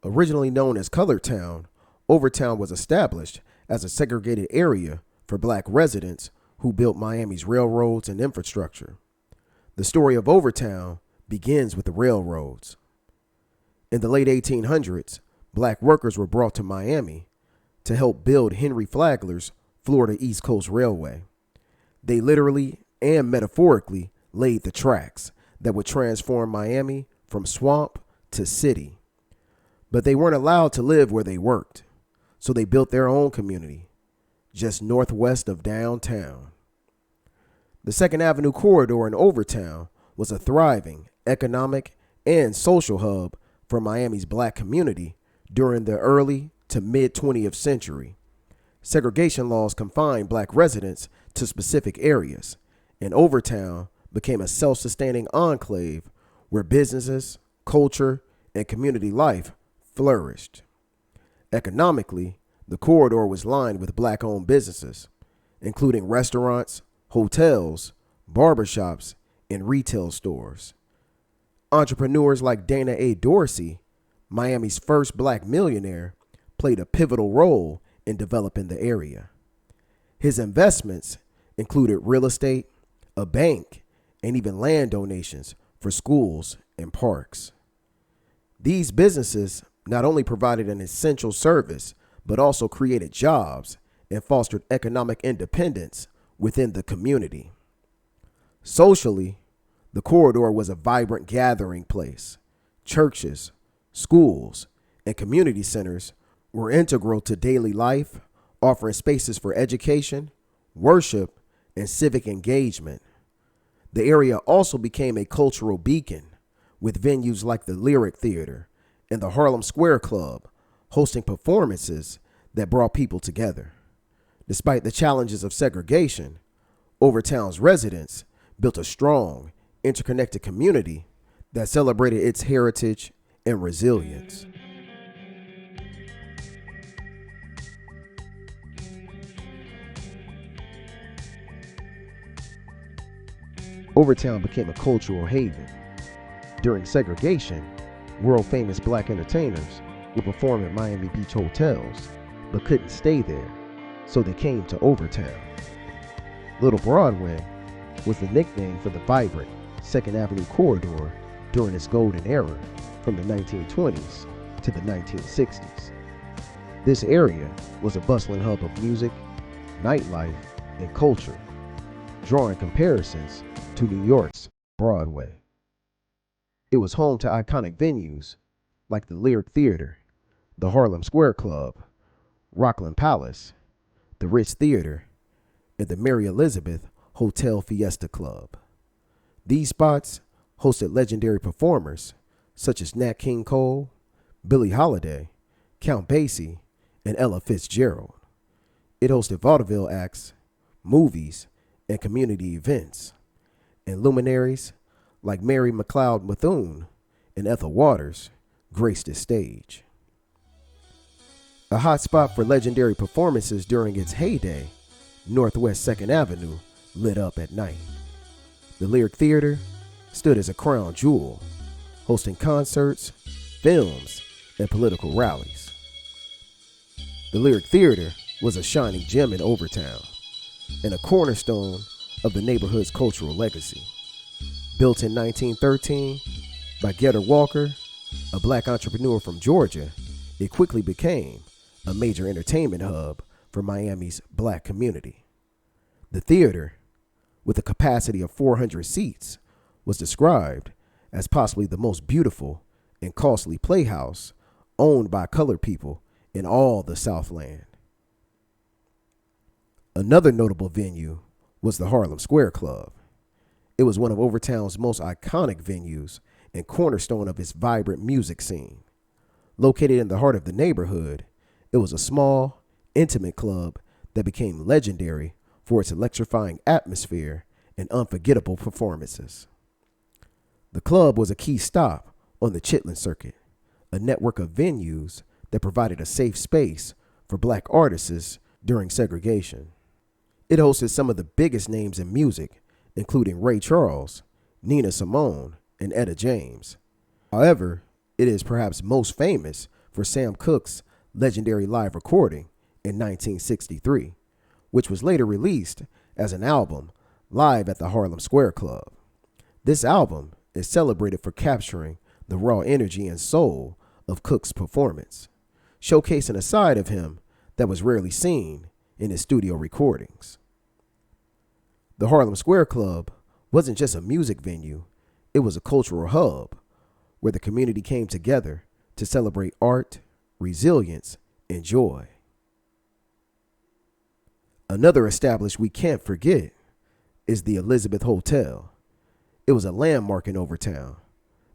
Originally known as Colored Town, Overtown was established as a segregated area for black residents who built Miami's railroads and infrastructure. The story of Overtown begins with the railroads. In the late 1800s, black workers were brought to Miami to help build Henry Flagler's Florida East Coast Railway. They literally and metaphorically laid the tracks that would transform Miami from swamp to city. But they weren't allowed to live where they worked, so they built their own community, just northwest of downtown. The 2nd Avenue corridor in Overtown was a thriving economic and social hub for Miami's black community during the early to mid 20th century. Segregation laws confined black residents to specific areas, and Overtown became a self-sustaining enclave where businesses, culture, and community life flourished. Economically, the corridor was lined with black-owned businesses, including restaurants, hotels, barbershops, and retail stores. Entrepreneurs like Dana A. Dorsey, Miami's first black millionaire, played a pivotal role in developing the area. His investments included real estate, a bank, and even land donations for schools and parks. These businesses not only provided an essential service, but also created jobs and fostered economic independence within the community. Socially, the corridor was a vibrant gathering place. Churches, schools, and community centers were integral to daily life, offering spaces for education, worship, and civic engagement. The area also became a cultural beacon, with venues like the Lyric Theater and the Harlem Square Club hosting performances that brought people together. Despite the challenges of segregation, Overtown's residents built a strong, interconnected community that celebrated its heritage and resilience. Overtown became a cultural haven. During segregation, world-famous black entertainers would perform at Miami Beach hotels, but couldn't stay there, so they came to Overtown. Little Broadway was the nickname for the vibrant 2nd Avenue corridor during its golden era from the 1920s to the 1960s. This area was a bustling hub of music, nightlife, and culture, drawing comparisons to New York's Broadway. It was home to iconic venues like the Lyric Theater, the Harlem Square Club, Rockland Palace, the Ritz Theater, and the Mary Elizabeth Hotel Fiesta Club. These spots hosted legendary performers such as Nat King Cole, Billie Holiday, Count Basie, and Ella Fitzgerald. It hosted vaudeville acts, movies, and community events, and luminaries like Mary McLeod Bethune and Ethel Waters graced its stage. A hotspot for legendary performances during its heyday, Northwest 2nd Avenue lit up at night. The Lyric Theater stood as a crown jewel, hosting concerts, films, and political rallies. The Lyric Theater was a shining gem in Overtown and a cornerstone of the neighborhood's cultural legacy. Built in 1913 by Getter Walker, a black entrepreneur from Georgia, it quickly became a major entertainment hub for Miami's black community. The theater, with a capacity of 400 seats, was described as possibly the most beautiful and costly playhouse owned by colored people in all the Southland. Another notable venue was the Harlem Square Club. It was one of Overtown's most iconic venues and cornerstone of its vibrant music scene. Located in the heart of the neighborhood, it was a small, intimate club that became legendary for its electrifying atmosphere and unforgettable performances. The club was a key stop on the Chitlin Circuit, a network of venues that provided a safe space for black artists during segregation. It hosted some of the biggest names in music, including Ray Charles, Nina Simone, and Etta James. However, it is perhaps most famous for Sam Cooke's legendary live recording in 1963, which was later released as an album live at the Harlem Square Club. This album is celebrated for capturing the raw energy and soul of Cooke's performance, showcasing a side of him that was rarely seen in his studio recordings. The Harlem Square Club wasn't just a music venue, it was a cultural hub where the community came together to celebrate art, resilience, and joy. Another established we can't forget is the Elizabeth Hotel. It was a landmark in Overtown,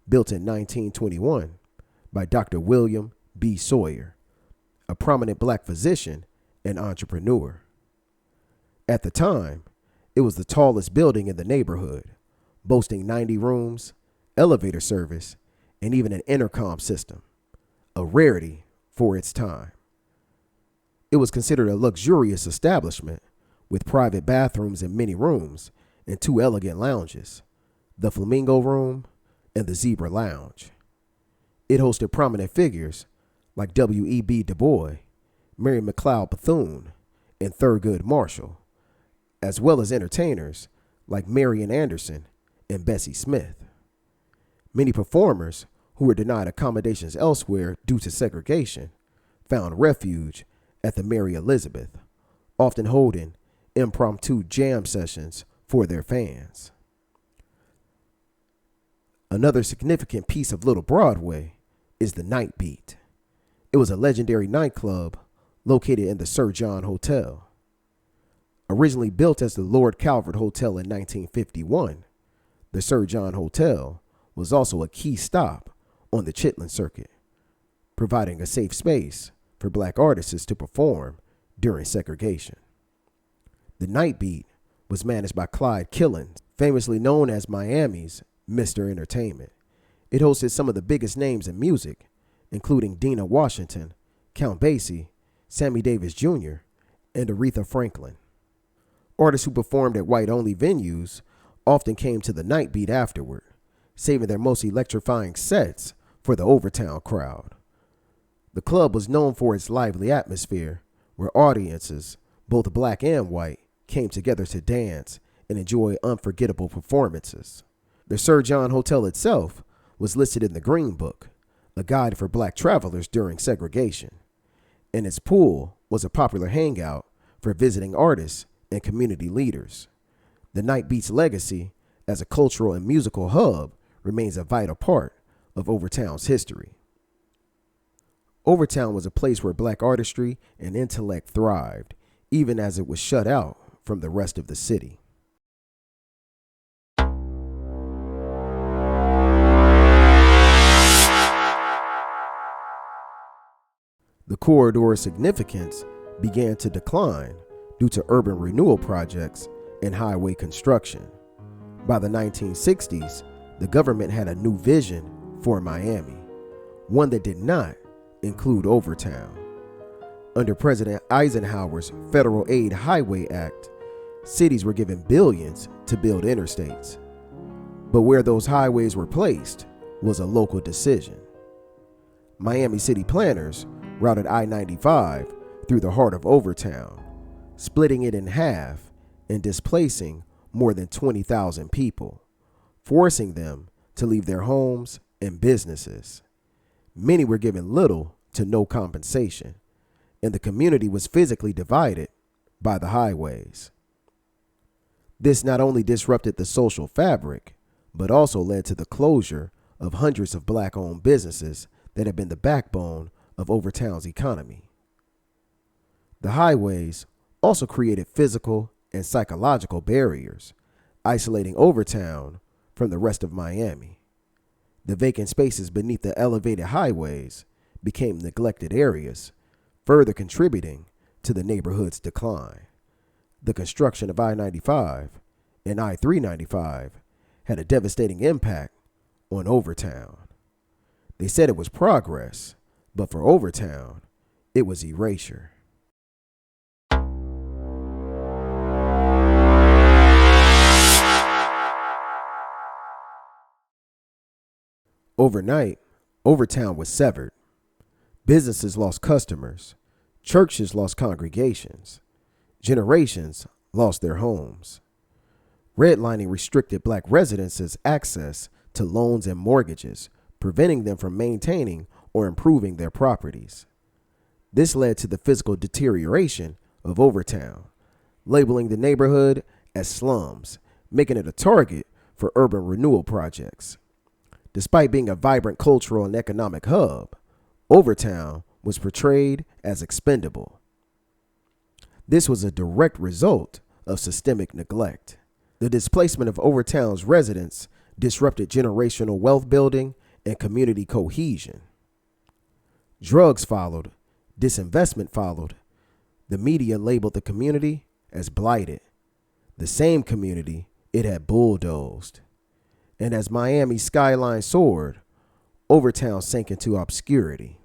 built in 1921 by Dr. William B. Sawyer, a prominent black physician and entrepreneur. At the time, it was the tallest building in the neighborhood, boasting 90 rooms, elevator service, and even an intercom system, a rarity for its time. It was considered a luxurious establishment with private bathrooms in many rooms and two elegant lounges, the Flamingo Room and the Zebra Lounge. It hosted prominent figures like W.E.B. Du Bois, Mary McLeod Bethune, and Thurgood Marshall, as well as entertainers like Marian Anderson and Bessie Smith. Many performers who were denied accommodations elsewhere due to segregation found refuge at the Mary Elizabeth, often holding impromptu jam sessions for their fans. Another significant piece of Little Broadway is the Night Beat. It was a legendary nightclub located in the Sir John Hotel. Originally built as the Lord Calvert Hotel in 1951, the Sir John Hotel was also a key stop on the Chitlin Circuit, providing a safe space for black artists to perform during segregation. The Night Beat was managed by Clyde Killens, famously known as Miami's Mr. Entertainment. It hosted some of the biggest names in music, including Dinah Washington, Count Basie, Sammy Davis Jr., and Aretha Franklin. Artists who performed at white-only venues often came to the Night Beat afterward, saving their most electrifying sets for the Overtown crowd. The club was known for its lively atmosphere, where audiences, both black and white, came together to dance and enjoy unforgettable performances. The Sir John Hotel itself was listed in the Green Book, a guide for black travelers during segregation, and its pool was a popular hangout for visiting artists and community leaders. The Night Beat's legacy as a cultural and musical hub remains a vital part of Overtown's history. Overtown was a place where black artistry and intellect thrived, even as it was shut out from the rest of the city. The corridor's significance began to decline due to urban renewal projects and highway construction. By the 1960s, the government had a new vision for Miami, one that did not include Overtown. Under President Eisenhower's Federal Aid Highway Act, cities were given billions to build interstates. But where those highways were placed was a local decision. Miami city planners routed I-95 through the heart of Overtown, splitting it in half and displacing more than 20,000 people, forcing them to leave their homes and businesses. Many were given little to no compensation, and the community was physically divided by the highways. This not only disrupted the social fabric, but also led to the closure of hundreds of black-owned businesses that had been the backbone of Overtown's economy. The highways also created physical and psychological barriers, isolating Overtown from the rest of Miami. The vacant spaces beneath the elevated highways became neglected areas, further contributing to the neighborhood's decline. The construction of I-95 and I-395 had a devastating impact on Overtown. They said it was progress, but for Overtown, it was erasure. Overnight, Overtown was severed. Businesses lost customers. Churches lost congregations. Generations lost their homes. Redlining restricted black residents' access to loans and mortgages, preventing them from maintaining or improving their properties. This led to the physical deterioration of Overtown, labeling the neighborhood as slums, making it a target for urban renewal projects. Despite being a vibrant cultural and economic hub, Overtown was portrayed as expendable. This was a direct result of systemic neglect. The displacement of Overtown's residents disrupted generational wealth building and community cohesion. Drugs followed, disinvestment followed. The media labeled the community as blighted, the same community it had bulldozed. And as Miami's skyline soared, Overtown sank into obscurity.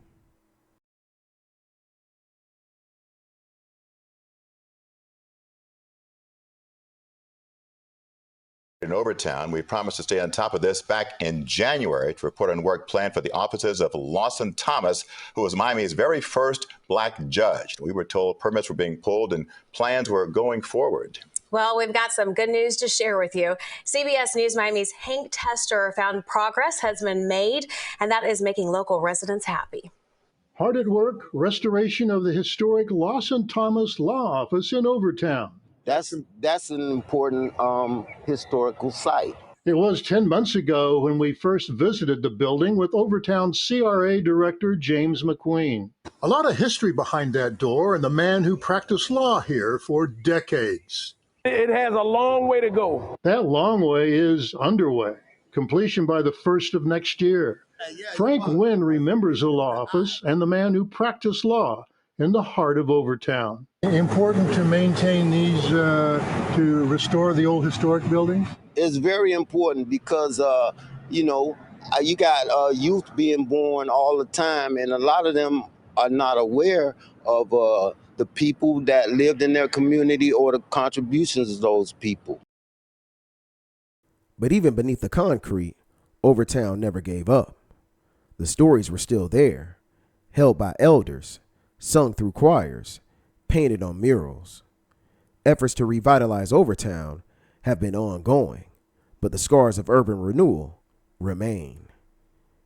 In Overtown, we promised to stay on top of this back in January to report on work planned for the offices of Lawson Thomas, who was Miami's very first black judge. We were told permits were being pulled and plans were going forward. Well, we've got some good news to share with you. CBS News Miami's Hank Tester found progress has been made, and that is making local residents happy. Hard at work, restoration of the historic Lawson Thomas Law Office in Overtown. That's an important historical site. It was 10 months ago when we first visited the building with Overtown CRA Director James McQueen. A lot of history behind that door and the man who practiced law here for decades. It has a long way to go. That long way is underway. Completion by the 1st of next year. Frank Wynn remembers the law office and the man who practiced law in the heart of Overtown. Important to maintain these, to restore the old historic buildings? It's very important because, you got youth being born all the time, and a lot of them are not aware of the people that lived in their community or the contributions of those people. But even beneath the concrete, Overtown never gave up. The stories were still there, held by elders, sung through choirs, painted on murals. Efforts to revitalize Overtown have been ongoing, but the scars of urban renewal remain.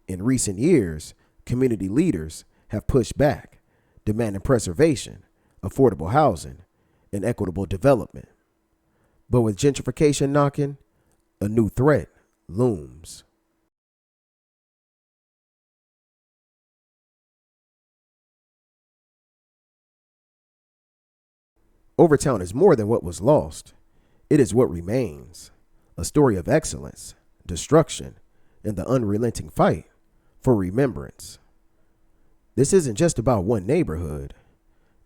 In recent years, community leaders have pushed back, demanding preservation, affordable housing, and equitable development. But with gentrification knocking, a new threat looms. Overtown is more than what was lost. It is what remains, a story of excellence, destruction, and the unrelenting fight for remembrance. This isn't just about one neighborhood.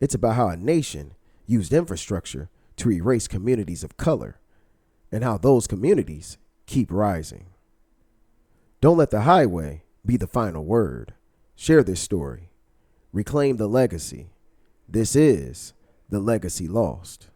It's about how a nation used infrastructure to erase communities of color and how those communities keep rising. Don't let the highway be the final word. Share this story. Reclaim the legacy. This is the legacy lost.